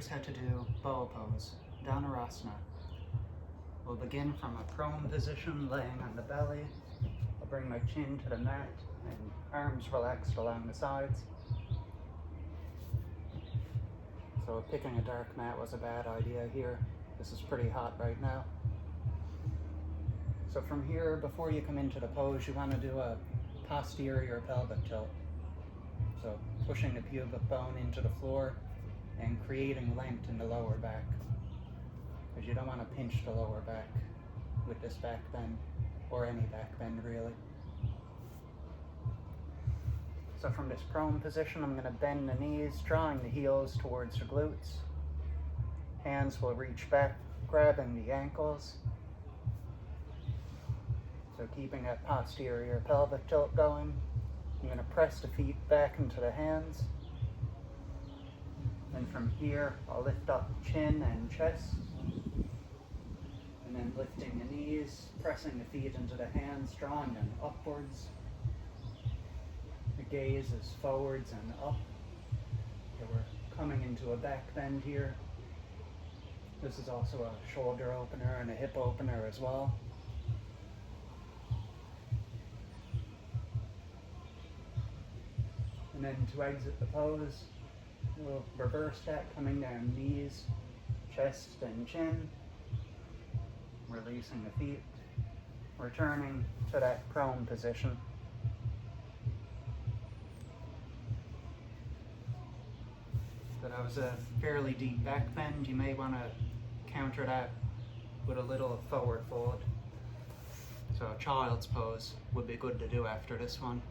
here's how to do bow pose, dhanurasana. We'll begin from a prone position, laying on the belly. I'll bring my chin to the mat and arms relaxed along the sides. So picking a dark mat was a bad idea here. This is pretty hot right now. So from here, before you come into the pose, you want to do a posterior pelvic tilt. So pushing the pubic bone into the floor and creating length in the lower back, because you don't want to pinch the lower back with this back bend, or any back bend really. So from this prone position, I'm going to bend the knees, drawing the heels towards the glutes. Hands will reach back, grabbing the ankles. So keeping that posterior pelvic tilt going. I'm going to press the feet back into the hands. And from here, I'll lift up chin and chest. And then lifting the knees, pressing the feet into the hands, drawing them upwards. The gaze is forwards and up. Okay, we're coming into a back bend here. This is also a shoulder opener and a hip opener as well. And then to exit the pose, we'll reverse that, coming down knees, chest and chin, releasing the feet, returning to that prone position. So that was a fairly deep back bend. You may want to counter that with a little forward fold. So a child's pose would be good to do after this one.